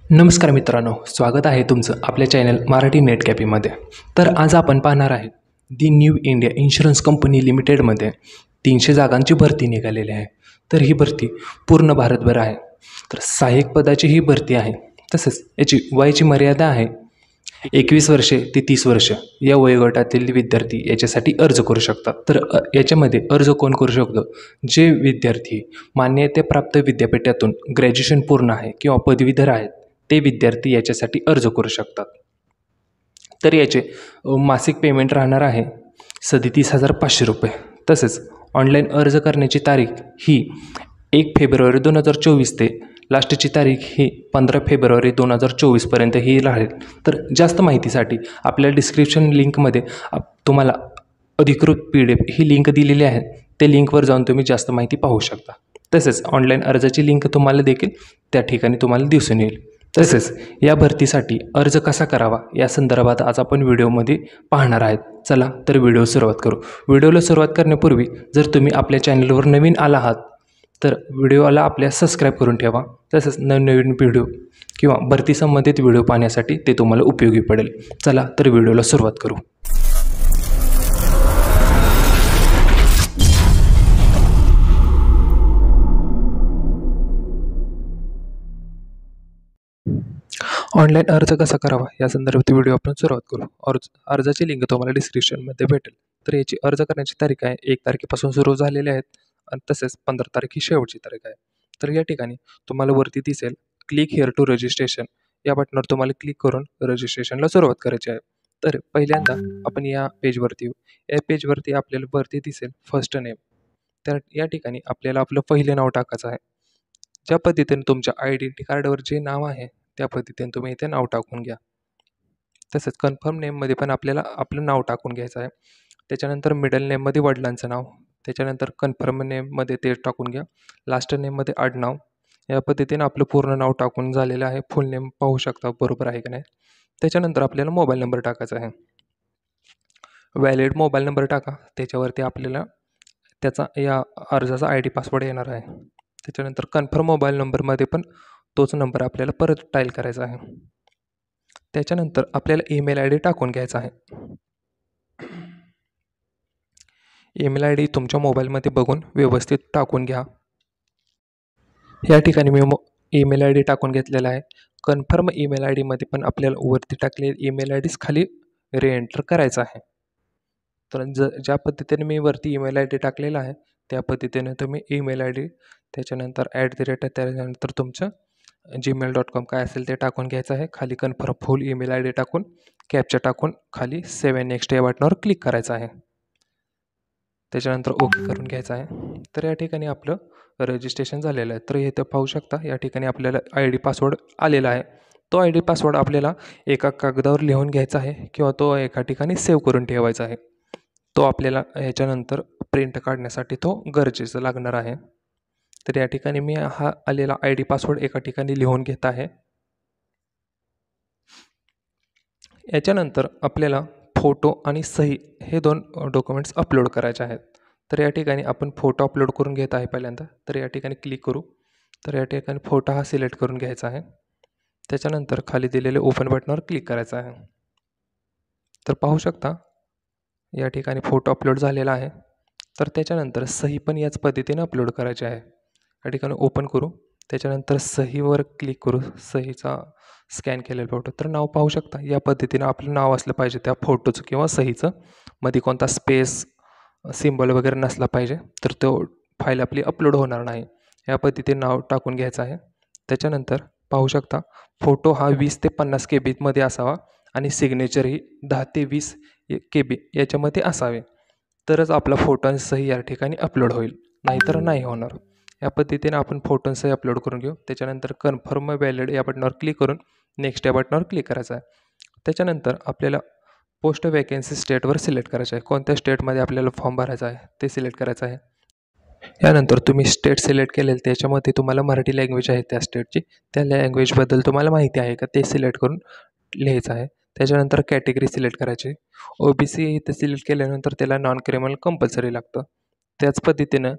नमस्कार मित्रांनो, स्वागत आहे तुमचं आपल्या चॅनल मराठी नेट कॅफेमध्ये. तर आज आपण पाहणार आहे दी न्यू इंडिया इन्शुरन्स कंपनी लिमिटेडमध्ये 300 जागांची भरती निघालेली आहे. तर ही भरती पूर्ण भारतभर आहे. तर सहाय्यक पदाची ही भरती आहे. तसेच याची वयाची मर्यादा आहे 21 वर्षे ते 30 वर्ष या वयोगटातील विद्यार्थी याच्यासाठी अर्ज करू शकतात. तर याच्यामध्ये अर्ज कोण करू शकतो? जे विद्यार्थी मान्यताप्राप्त विद्यापीठातून ग्रॅज्युएशन पूर्ण आहे किंवा पदवीधर आहेत ते विद्यार्थी याच्यासाठी अर्ज करू शकतात. तर याचे मासिक पेमेंट राहणार आहे 37,500 रुपये. तसेच ऑनलाईन अर्ज करण्याची तारीख ही 1 फेब्रुवारी 2024 ते लास्टची तारीख ही 15 फेब्रुवारी 2024पर्यंत ही राहील. तर जास्त माहितीसाठी आपल्या डिस्क्रिप्शन लिंकमध्ये तुम्हाला अधिकृत PDF ही लिंक दिलेली आहे. ते लिंकवर जाऊन तुम्ही जास्त माहिती पाहू शकता. तसेच ऑनलाईन अर्जाची लिंक तुम्हाला देखील त्या ठिकाणी तुम्हाला दिसून येईल. तसेच या भरतीसाठी अर्ज कसा करावा या संदर्भात आज आपण व्हिडिओमध्ये पाहणार आहेत. चला तर व्हिडिओ सुरुवात करू. व्हिडिओला सुरुवात करण्यापूर्वी जर तुम्ही आपल्या चॅनलवर नवीन आला आहात तर व्हिडिओला आपल्या सबस्क्राईब करून ठेवा. तसेच नवनवीन व्हिडिओ किंवा भरती संबंधित व्हिडिओ पाहण्यासाठी ते तुम्हाला उपयोगी पडेल. चला तर व्हिडिओला सुरुवात करू. ऑनलाईन अर्ज कसा करावा या संदर्भात व्हिडिओ आपण सुरुवात करू. अर्जाची लिंक तुम्हाला डिस्क्रिप्शनमध्ये भेटेल. तर याची अर्ज करण्याची तारीख आहे 1 तारखेपासून सुरू झालेली आहेत आणि तसेच 15 तारीख ही शेवटची तारीख आहे. तर या ठिकाणी तुम्हाला वरती दिसेल क्लिक हिअर टू रजिस्ट्रेशन या बटनावर तुम्हाला क्लिक करून रजिस्ट्रेशनला सुरुवात करायची आहे. तर पहिल्यांदा आपण या पेजवरती येऊ. या पेजवरती आपल्याला वरती दिसेल फर्स्ट नेम. तर या ठिकाणी आपल्याला आपलं पहिलं नाव टाकायचं आहे. ज्या पद्धतीने तुमच्या आयडेंटिटी कार्डवर जे नाव आहे त्या पद्धतीने तुम्ही इथे नाव टाकून घ्या. तसेच कन्फर्म नेममध्ये पण आपल्याला आपलं नाव टाकून घ्यायचं आहे. त्याच्यानंतर मिडल नेममध्ये वडिलांचं नाव, त्याच्यानंतर कन्फर्म नेममध्ये ते टाकून घ्या. लास्ट नेममध्ये आडनाव. या पद्धतीने आपलं पूर्ण नाव टाकून झालेलं आहे. फुल नेम पाहू शकता बरोबर आहे की नाही. त्याच्यानंतर आपल्याला मोबाईल नंबर टाकायचा आहे. व्हॅलिड मोबाईल नंबर टाका. त्याच्यावरती आपल्याला त्याचा या अर्जाचा ID पासवर्ड येणार आहे. त्याच्यानंतर कन्फर्म मोबाईल नंबरमध्ये पण तोच नंबर आपल्याला परत टाईल करायचा आहे. त्याच्यानंतर आपल्याला ईमेल ID टाकून घ्यायचा आहे. ईमेल ID तुमच्या मोबाईलमध्ये बघून व्यवस्थित टाकून घ्या. या ठिकाणी मी ईमेल ID टाकून घेतलेला आहे. कन्फर्म ईमेल IDमध्ये पण आपल्याला वरती टाकलेले ईमेल IDच खाली रिएंटर करायचा आहे. तर ज्या पद्धतीने मी वरती ईमेल ID टाकलेला आहे त्या पद्धतीने तुम्ही ईमेल ID त्याच्यानंतर @ त्याच्यानंतर तुमचं gmail.com काय असेल ते टाकून घ्यायचं आहे. खाली कन्फर्म फुल ईमेल ID टाकून कॅप्चा टाकून खाली सेव्ह अँड नेक्स्ट या बटनावर क्लिक करायचं आहे. त्याच्यानंतर ओके करून घ्यायचं आहे. तर या ठिकाणी आपलं रजिस्ट्रेशन झालेलं आहे. तर इथं पाहू शकता या ठिकाणी आपल्याला ID पासवर्ड आलेला आहे. तो ID पासवर्ड आपल्याला एका कागदावर लिहून घ्यायचा आहे किंवा तो एका ठिकाणी सेव्ह करून ठेवायचा आहे. तो आपल्याला ह्याच्यानंतर प्रिंट काढण्यासाठी तो गरजेचं लागणार आहे. तर या ठिकाणी मी हा आलेला ID पासवर्ड एका ठिकाणी लिहून घेत आहे. याच्यानंतर आपल्याला फोटो आणि सही हे 2 डॉक्युमेंट्स अपलोड करायचे आहेत. तर या ठिकाणी आपण फोटो अपलोड करून घेत आहे पहिल्यांदा. तर या ठिकाणी क्लिक करू. तर या ठिकाणी फोटो हा सिलेक्ट करून घ्यायचा आहे. त्याच्यानंतर खाली दिलेले ओपन बटनावर क्लिक करायचं आहे. तर पाहू शकता या ठिकाणी फोटो अपलोड झालेला आहे. तर त्याच्यानंतर सही पण याच पद्धतीने अपलोड करायची आहे. या ठिकाणी ओपन करू. त्याच्यानंतर सहीवर क्लिक करू. सहीचा स्कॅन केलेला फोटो. तर नाव पाहू शकता या पद्धतीनं आपलं नाव असलं पाहिजे त्या फोटोचं किंवा सहीचं. मध्ये कोणता स्पेस सिम्बॉल वगैरे नसला पाहिजे. तर तो फाईल आपली अपलोड होणार नाही. या पद्धतीने नाव टाकून घ्यायचं आहे. त्याच्यानंतर पाहू शकता फोटो हा 20 ते 50 KB असावा आणि सिग्नेचर ही 10 ते 20 KB याच्यामध्ये असावे. तरच आपला फोटो आणि सही या ठिकाणी अपलोड होईल, नाहीतर नाही होणार. या पद्धतीने आपण फोटो आणि सही अपलोड करून घेऊ. त्याच्यानंतर कन्फर्म व्हॅलिड या बटनावर क्लिक करून नेक्स्ट या बटनावर क्लिक करायचं आहे. त्याच्यानंतर आपल्याला पोस्ट वॅकन्सी स्टेटवर सिलेक्ट करायचं आहे. कोणत्या स्टेटमध्ये आपल्याला फॉर्म भरायचा आहे ते सिलेक्ट करायचं आहे. यानंतर तुम्ही स्टेट सिलेक्ट केलेलं त्याच्यामध्ये तुम्हाला मराठी लँग्वेज आहे त्या स्टेटची, त्या लँग्वेजबद्दल तुम्हाला माहिती आहे का ते सिलेक्ट करून लिहायचं आहे. त्याच्यानंतर कॅटेगरी सिलेक्ट करायची. OBC इथं सिलेक्ट केल्यानंतर त्याला नॉन क्रिमिनल कंपल्सरी लागतं. त्याच पद्धतीनं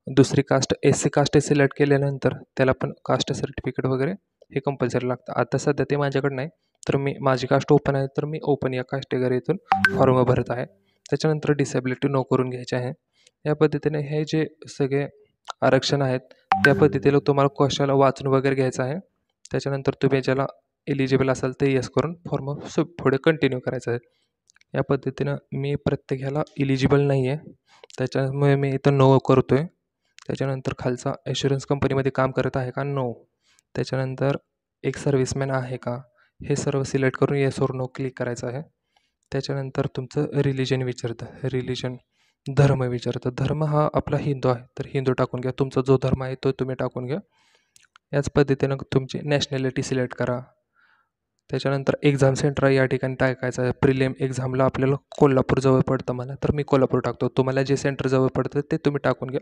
दुसरी कास्ट SC कास्ट सिलेक्ट केल्यानंतर त्याला पण कास्ट सर्टिफिकेट वगैरे हे कंपल्सरी लागतं. आता सध्या ते माझ्याकडे नाही, तर माझी कास्ट ओपन आहे, तर मी ओपन या कॅटेगरीतून फॉर्म भरत आहे. त्याच्यानंतर डिसेबिलिटी नो करून घ्यायचे आहे. या पद्धतीने हे जे सगळे आरक्षण आहेत त्या पद्धतीला तुम्हाला कशाला वाचून वगैरे घ्यायचं आहे. त्याच्यानंतर तुम्ही ज्याला एलिजिबल असाल ते येस करून फॉर्म पुढे कंटिन्यू करायचं आहे. या पद्धतीनं मी प्रत्येक ह्याला इलिजिबल नाही आहे, त्याच्यामुळे मी इथं नो करतो आहे. त्याच्यानंतर खालचा ॲश्युरन्स कंपनीमध्ये काम करत आहे का, नो. त्याच्यानंतर एक सर्व्हिसमॅन आहे का, हे सर्व सिलेक्ट करून येस और नो क्लिक करायचं आहे. त्याच्यानंतर तुमचं रिलिजन विचारतं, धर्म विचारतं. धर्म हा आपला हिंदू आहे, तर हिंदू टाकून घ्या. तुमचा जो धर्म आहे तो तुम्ही टाकून घ्या. याच पद्धतीनं तुमची नॅशनॅलिटी सिलेक्ट करा. त्याच्यानंतर एक्झाम सेंटर या ठिकाणी टाकायचं आहे. प्रिलिम एक्झामला आपल्याला कोल्हापूर जवळ पडतं मला, तर मी कोल्हापूर टाकतो. तुम्हाला जे सेंटर जवळ पडतं ते तुम्ही टाकून घ्या.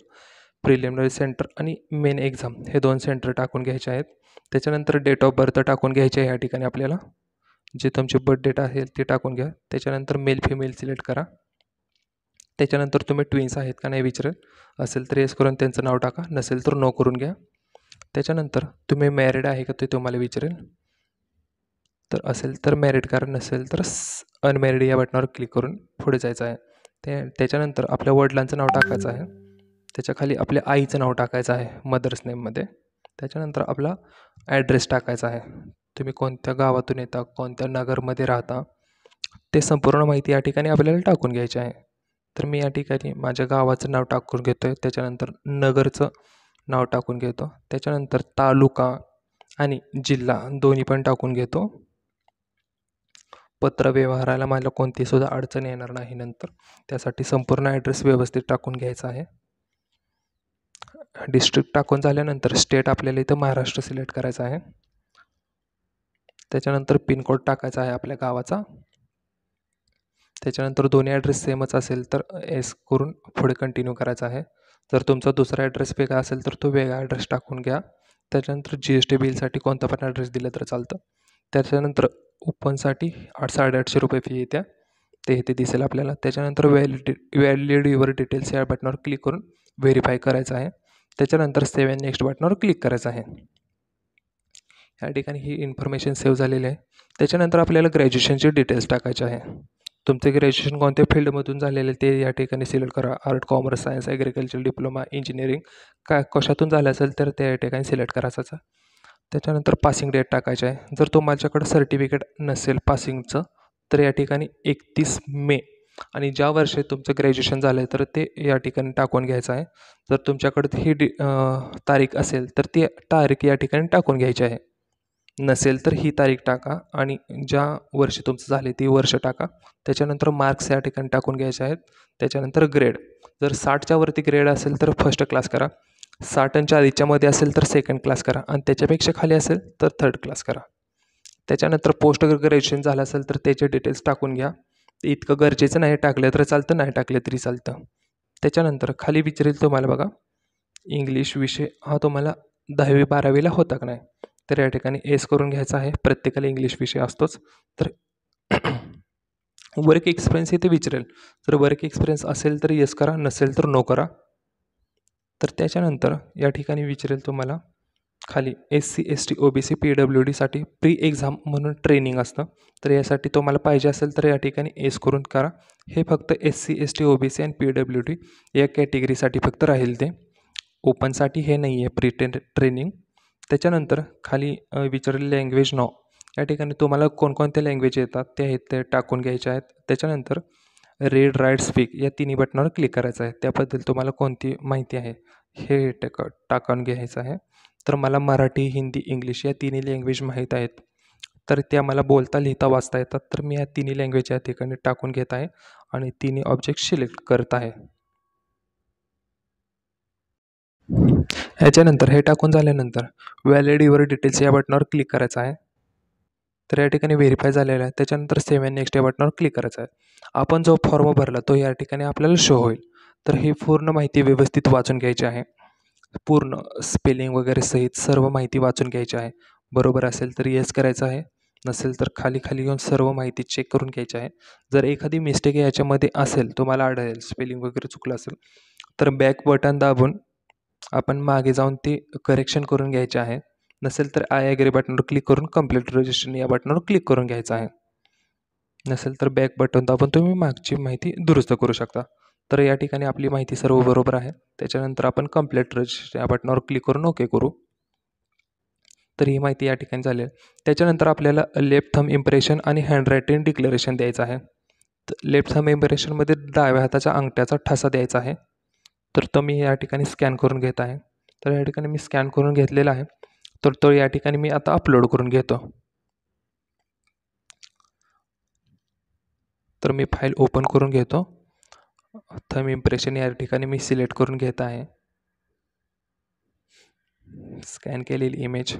प्रिलिमिनरी सेंटर आणि मेन एक्झाम हे 2 सेंटर टाकून घ्यायचे आहेत. त्याच्यानंतर डेट ऑफ बर्थ टाकून घ्यायचे आहे या ठिकाणी आपल्याला. जे तुमची बर्थ डेट आहे ते टाकून घ्या. त्याच्यानंतर मेल फिमेल सिलेक्ट करा. त्याच्यानंतर तुम्ही ट्विन्स आहेत का नाही विचारेल. असेल तर येस करून त्यांचं नाव टाका, नसेल तर नो करून घ्या. त्याच्यानंतर तुम्ही मॅरिड आहे का ते तुम्हाला विचारेल. तर असेल तर मॅरिड करा, नसेल तर अनमॅरिड या बटनावर क्लिक करून पुढे जायचं आहे. त्याच्यानंतर आपल्या वडिलांचं नाव टाकायचं आहे. त्याच्याखाली आपल्या आईचं नाव टाकायचं आहे मदर्स नेममध्ये. त्याच्यानंतर आपला ॲड्रेस टाकायचा आहे. तुम्ही कोणत्या गावातून येता, कोणत्या नगरमध्ये राहता, ते संपूर्ण माहिती या ठिकाणी आपल्याला टाकून घ्यायची आहे. तर मी या ठिकाणी माझ्या गावाचं नाव टाकून घेतो आहे. त्याच्यानंतर नगरचं नाव टाकून घेतो. त्याच्यानंतर तालुका आणि जिल्हा दोन्ही पण टाकून घेतो. पत्रव्यवहाराला मला कोणतीसुद्धा अडचण येणार नाही नंतर. त्यासाठी संपूर्ण ॲड्रेस व्यवस्थित टाकून घ्यायचा आहे. डिस्ट्रिक्ट टाकून झाल्यानंतर स्टेट आपल्याला इथं महाराष्ट्र सिलेक्ट करायचा आहे. त्याच्यानंतर पिनकोड टाकायचा आहे आपल्या गावाचा. त्याच्यानंतर दोन्ही ॲड्रेस सेमच असेल तर एस करून पुढे कंटिन्यू करायचा आहे. जर तुमचा दुसरा ॲड्रेस वेगळा असेल तर तो वेगळा ॲड्रेस टाकून घ्या. त्याच्यानंतर GST बिलसाठी कोणता पण ॲड्रेस दिला तर चालतं. त्याच्यानंतर ओपनसाठी 800-850 रुपये फी येत्या, ते इथे दिसेल आपल्याला. त्याच्यानंतर व्हॅलिड युअर डिटेल्स या बटनावर क्लिक करून व्हेरीफाय करायचं आहे. त्याच्यानंतर सेव्ह अँड नेक्स्ट बटनावर क्लिक करायचं आहे. या ठिकाणी ही इन्फॉर्मेशन सेव्ह झालेली आहे. त्याच्यानंतर आपल्याला ग्रॅज्युएशनचे डिटेल्स टाकायचे आहे. तुमचे ग्रॅज्युएशन कोणत्या फील्डमधून झालेले ते या ठिकाणी सिलेक्ट करा. Art, commerce, science, agriculture, diploma, engineering कशातून झालं असेल तर त्या या ठिकाणी सिलेक्ट करायचं. त्याच्यानंतर पासिंग डेट टाकायचे आहे. जर तुमच्याकडं सर्टिफिकेट नसेल पासिंगचं तर या ठिकाणी 31 मे आणि ज्या वर्षी तुमचं ग्रॅज्युएशन झालं आहे तर ते या ठिकाणी टाकून घ्यायचं आहे. जर तुमच्याकडं ही तारीख असेल तर ती तारीख या ठिकाणी टाकून घ्यायची आहे. नसेल तर ही तारीख टाका आणि ज्या वर्षी तुमचं झाले ती वर्ष टाका. त्याच्यानंतर मार्क्स या ठिकाणी टाकून घ्यायचे आहेत. त्याच्यानंतर ग्रेड, जर 60च्या वरती ग्रेड असेल तर फर्स्ट क्लास करा. 60च्या आधीच्यामध्ये असेल तर सेकंड क्लास करा आणि त्याच्यापेक्षा खाली असेल तर थर्ड क्लास करा. त्याच्यानंतर पोस्ट ग्रॅज्युएशन झालं असेल तर त्याचे डिटेल्स टाकून घ्या. इतकं गरजेचं नाही, टाकलं तर चालतं, नाही टाकलं तरी चालतं. त्याच्यानंतर खाली विचारेल तुम्हाला बघा, इंग्लिश विषय हा तुम्हाला 10वी-12वीला होता का नाही, तर या ठिकाणी एस करून घ्यायचा आहे. प्रत्येकाला इंग्लिश विषय असतोच. तर वर्क एक्सपिरियन्स इथे विचारेल, जर वर्क एक्सपिरियन्स असेल तर येस करा, नसेल तर नो करा. तर त्याच्यानंतर या ठिकाणी विचारेल तुम्हाला खाली SC ST OBC PWDसाठी प्री एक्झाम म्हणून ट्रेनिंग असतं, तर यासाठी तुम्हाला पाहिजे असेल तर या ठिकाणी एस करून करा. हे फक्त SC ST OBC आणि PWD या कॅटेगरीसाठी फक्त राहील. ते ओपनसाठी हे नाही आहे प्री ट्रेनिंग. त्याच्यानंतर खाली विचारेल लँग्वेज नाव, या ठिकाणी तुम्हाला कोणकोणत्या लँग्वेज येतात ते आहेत ते टाकून घ्यायचे आहेत. त्याच्यानंतर रीड, राईट, स्पीक या तिन्ही बटनावर क्लिक करायचं आहे. त्याबद्दल तुम्हाला कोणती माहिती आहे हे टाकून घ्यायचं आहे. तर मला मराठी, हिंदी, इंग्लिश या तिन्ही लँग्वेज माहीत आहेत, तर त्या मला बोलता, लिहिता, वाचता येतात. तर मी या तिन्ही लँग्वेज या ठिकाणी टाकून घेत आहे आणि तिन्ही ऑब्जेक्ट सिलेक्ट करत आहे. ह्याच्यानंतर हे टाकून झाल्यानंतर व्हॅलिड युअर डिटेल्स या बटनावर क्लिक करायचं आहे. तर या ठिकाणी व्हेरीफाय झालेलं आहे. त्याच्यानंतर सेव्ह अँड नेक्स्ट या बटनावर क्लिक करायचं आहे. आपण जो फॉर्म भरला तो या ठिकाणी आपल्याला शो होईल. तर ही पूर्ण माहिती व्यवस्थित वाचून घ्यायची आहे. पूर्ण स्पेलिंग वगैरे सहित सर्व माहिती वाचून घ्यायची आहे. बरोबर असेल तर येस करायचं आहे, नसेल तर खाली खाली येऊन सर्व माहिती चेक करून घ्यायची आहे. जर एखादी मिस्टेक याच्यामध्ये असेल, तुम्हाला आढळेल स्पेलिंग वगैरे चुकलं असेल, तर बॅक बटन दाबून आपण मागे जाऊन ते करेक्शन करून घ्यायचे आहे. नसेल तर आय ॲग्री बटनवर क्लिक करून कंप्लीट रजिस्ट्रेशन या बटनवर क्लिक करून घ्यायचं आहे. नसेल तर बॅक बटन दाबून तुम्ही मागची माहिती दुरुस्त करू शकता. तर या ठिकाणी आपली माहिती सर्व बरोबर आहे. त्याच्यानंतर आपण कंप्लीट रजिस्ट्रेशन या बटनवर क्लिक करून ओके करू. तर ही माहिती या ठिकाणी झाली आहे. त्याच्यानंतर आपल्याला लेफ्ट थंब इम्प्रेशन आणि हँडरायटिंग डिक्लेरेशन द्यायचं आहे. तर लेफ्ट थंब इम्प्रेशनमध्ये डाव्या हाताच्या अंगठ्याचा ठसा द्यायचा आहे. तर तो मी या ठिकाणी स्कॅन करून घेत आहे. तर या ठिकाणी मी स्कॅन करून घेतलेला आहे. तर तो या ठिकाणी मी आता अपलोड करून घेतो. तर मी फाईल ओपन करून घेतो. थंब इम्प्रेशन या ठिकाणी मी सिलेक्ट करून घेत आहे. स्कॅन केलेली इमेज.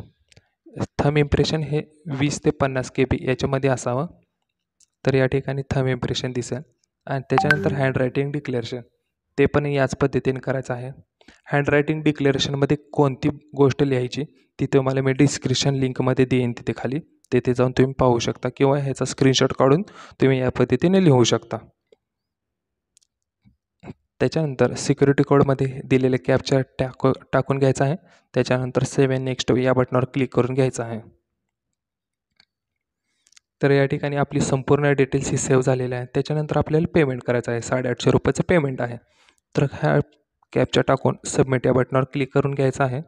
थंब इम्प्रेशन हे 20 ते 50 KB याच्यामध्ये असावं. तर या ठिकाणी थंब इम्प्रेशन दिसेल. आणि त्याच्यानंतर हँडरायटिंग डिक्लेरेशन ते पण याच पद्धतीने करायचं आहे. हँडरायटिंग डिक्लेरेशनमध्ये कोणती गोष्ट लिहायची ती तुम्हाला मी डिस्क्रिप्शन लिंकमध्ये देईन तिथे खाली. तिथे जाऊन तुम्ही पाहू शकता किंवा ह्याचा स्क्रीनशॉट काढून तुम्ही या पद्धतीने लिहू शकता. त्याच्यानंतर सिक्युरिटी कोडमध्ये दिलेले कॅप्चा टाकून घ्यायचा आहे. त्याच्यानंतर सेव्ह अँड नेक्स्ट या बटनावर क्लिक करून घ्यायचं आहे. तर या ठिकाणी आपली संपूर्ण डिटेल्स ही सेव्ह झालेल्या आहेत. त्याच्यानंतर आपल्याला पेमेंट करायचं आहे. 850 रुपयाचं पेमेंट आहे. तर ह्या कॅप्चा टाकून सबमिट या बटनावर क्लिक करून घ्यायचं आहे.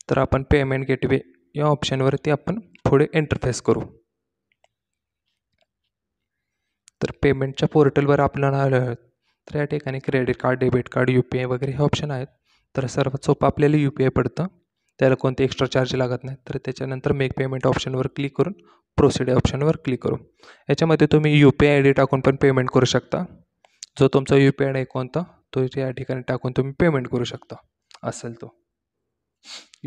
तर आपण पेमेंट गेटवे या ऑप्शनवरती आपण पुढे इंटरफेस करू. तर पेमेंटच्या पोर्टलवर आपल्याला आलं आहे. तर या ठिकाणी credit card, debit card, UPI वगैरे हे ऑप्शन आहेत. तर सर्वात सोपं आपल्याला UPI पडतं. त्याला कोणते एक्स्ट्रा चार्ज लागत नाही. तर त्याच्यानंतर मेक पेमेंट ऑप्शनवर क्लिक करून प्रोसीड या ऑप्शनवर क्लिक करू. याच्यामध्ये तुम्ही UPI ID टाकून पण पेमेंट करू शकता. जो तुमचा UPI ID कोणता तो या ठिकाणी टाकून तुम्ही पेमेंट करू शकता असेल तो.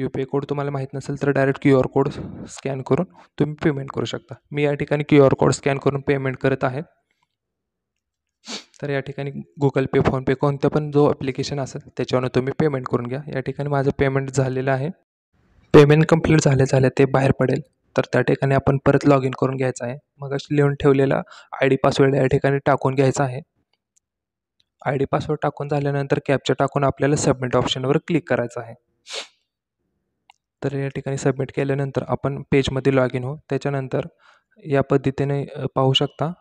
UPI कोड तुम्हाला माहीत नसेल तर डायरेक्ट QR कोड स्कॅन करून तुम्ही पेमेंट करू शकता. मी या ठिकाणी QR कोड स्कॅन करून पेमेंट करत आहे. तर या ठिकाणी Google Pay, PhonePe कोणतं पण जो ॲप्लिकेशन असेल त्याच्यावरून तुम्ही पेमेंट करून घ्या. या ठिकाणी माझं पेमेंट झालेलं आहे. पेमेंट कंप्लीट झाले ते बाहेर पडेल. तर त्या ठिकाणी आपण परत लॉग इन करून घ्यायचं आहे. मग लिहून ठेवलेला ID पासवर्ड या ठिकाणी टाकून घ्यायचा आहे. ID पासवर्ड टाकून झाल्यानंतर कॅप्चा टाकून आपल्याला सबमिट ऑप्शनवर क्लिक करायचं आहे. तर या ठिकाणी सबमिट केल्यानंतर आपण पेजमध्ये लॉग इन हो. त्याच्यानंतर या पद्धतीने पाहू शकता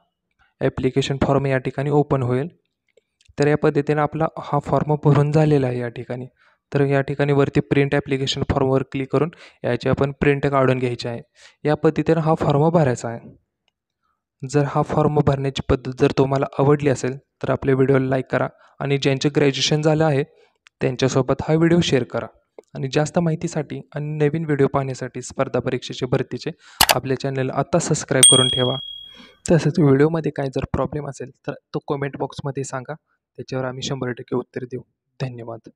ॲप्लिकेशन फॉर्म या ठिकाणी ओपन होईल. तर या पद्धतीने आपला हा फॉर्म भरून झालेला आहे या ठिकाणी. तर या ठिकाणी वरती प्रिंट ॲप्लिकेशन फॉर्मवर क्लिक करून याची आपण प्रिंट काढून घ्यायची आहे. या पद्धतीने हा फॉर्म भरायचा आहे. जर हा फॉर्म भरण्याची पद्धत जर तुम्हाला आवडली असेल तर आपल्या व्हिडिओला लाईक करा आणि ज्यांचे ग्रॅज्युएशन झालं आहे त्यांच्यासोबत हा व्हिडिओ शेअर करा. आणि जास्त माहितीसाठी आणि नवीन व्हिडिओ पाहण्यासाठी स्पर्धा परीक्षेचे भरतीचे आपल्या चॅनलला आत्ता सबस्क्राईब करून ठेवा. तसंच व्हिडिओमध्ये काय जर प्रॉब्लेम असेल तर तो कमेंट बॉक्समध्ये सांगा. त्याच्यावर आम्ही 100% उत्तर देऊ. धन्यवाद.